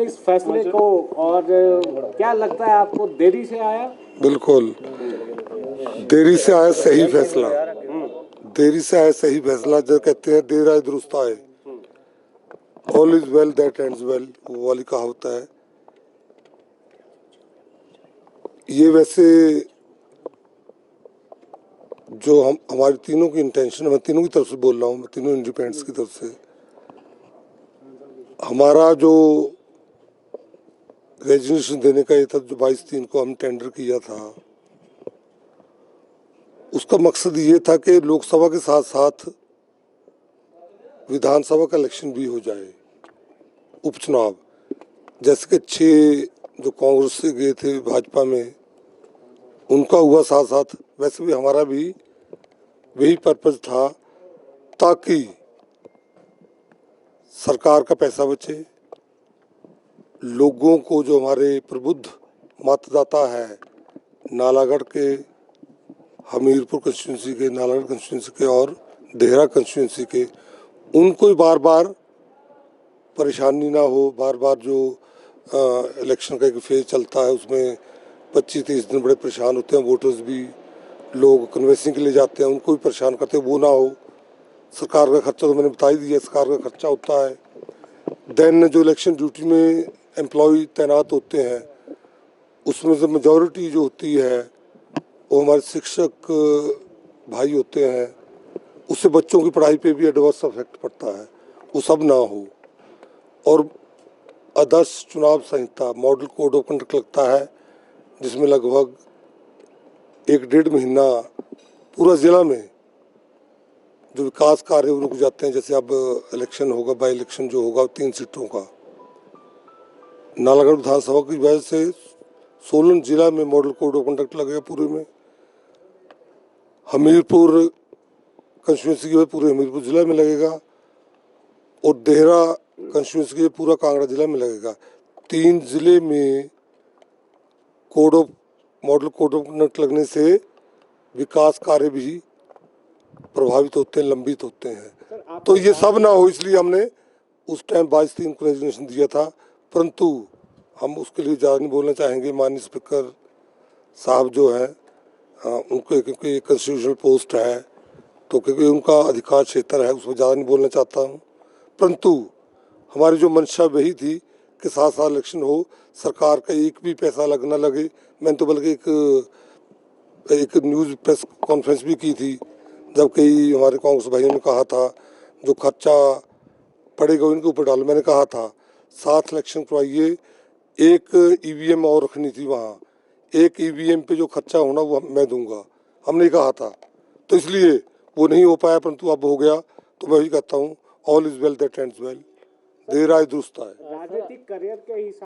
हैं इस फैसले को और क्या लगता है आपको, देरी से आया? बिल्कुल देरी से आया सही फैसला, देरी से आया सही फैसला। जो कहते हैं देर आए दुरुस्त आए, all is well that ends well, वो वाली कहावत है। ये वैसे जो हमारी तीनों की इंटेंशन, मैं तीनों की तरफ से बोल रहा हूँ, मैं तीनों इंडिपेंडेंट्स की तरफ से, हमारा जो रेजिग्नेशन देने का ये था, जो 22/3 को हम टेंडर किया था, उसका मकसद ये था कि लोकसभा के साथ साथ विधानसभा का इलेक्शन भी हो जाए, उपचुनाव। जैसे कि 6 जो कांग्रेस से गए थे भाजपा में, उनका हुआ साथ साथ, वैसे भी हमारा भी वही पर्पज था, ताकि सरकार का पैसा बचे, लोगों को, जो हमारे प्रबुद्ध मतदाता है नालागढ़ के, हमीरपुर कंस्टिट्यूंसी के, नालागढ़ कंस्टिट्यूंसी के और देहरा कंस्टिट्यूंसी के, उनको बार बार परेशानी ना हो। बार बार जो इलेक्शन का एक फेज चलता है उसमें 25-30 दिन बड़े परेशान होते हैं, वोटर्स भी, लोग कन्वेंसिंग के लिए जाते हैं, उनको भी परेशान करते हैं, वो ना हो। सरकार का खर्चा तो मैंने बता ही दिया, सरकार का खर्चा होता है। देन जो इलेक्शन ड्यूटी में एम्प्लॉय तैनात होते हैं, उसमें से मेजॉरिटी जो होती है वो हमारे शिक्षक भाई होते हैं, उससे बच्चों की पढ़ाई पे भी एडवर्स इफेक्ट पड़ता है, वो सब ना हो। और आदर्श चुनाव संहिता, मॉडल कोड ऑफ कंडक्ट लगता है, जिसमें लगभग 1-1.5 महीना पूरा जिला में जो विकास कार्य रुक जाते हैं। जैसे अब इलेक्शन होगा, बाई इलेक्शन जो होगा 3 सीटों का, नालागढ़ विधानसभा की वजह से सोलन जिला में मॉडल कोड ऑफ कंडक्ट लगेगा पूरे में, हमीरपुर कंस्टिट्यूंसी की पूरे हमीरपुर जिला में लगेगा, और देहरा कंस्टिट्यूंसी के पूरा कांगड़ा जिला में लगेगा। 3 जिले में मॉडल कोड ऑफ कंडक्ट लगने से विकास कार्य भी प्रभावित होते हैं, लंबित होते हैं। तो ये सब ना हो, इसलिए हमने उस टाइम 22/3 को रेजिग्नेशन दिया था। परंतु हम उसके लिए ज़्यादा नहीं बोलना चाहेंगे। माननीय स्पीकर साहब जो है, उनको, क्योंकि कॉन्स्टिट्यूशनल पोस्ट है, तो क्योंकि उनका अधिकार क्षेत्र है, उसमें ज़्यादा नहीं बोलना चाहता हूँ। परंतु हमारी जो मंशा वही थी कि साथ साथ इलेक्शन हो, सरकार का एक भी पैसा लग ना लगे। मैंने तो बल्कि एक न्यूज़ प्रेस कॉन्फ्रेंस भी की थी, जब कई हमारे कांग्रेस भाइयों ने कहा था जो खर्चा पड़ेगा उनके ऊपर डालो। मैंने कहा था 7 इलेक्शन करवाइए, एक ईवीएम और रखनी थी वहाँ, एक ईवीएम पे जो खर्चा होना वो मैं दूंगा, हमने कहा था। तो इसलिए वो नहीं हो पाया, परंतु अब हो गया। तो मैं वही कहता हूँ, all is well that ends well, देर आए दुरुस्त आए। राजनीतिक करियर के हिसाब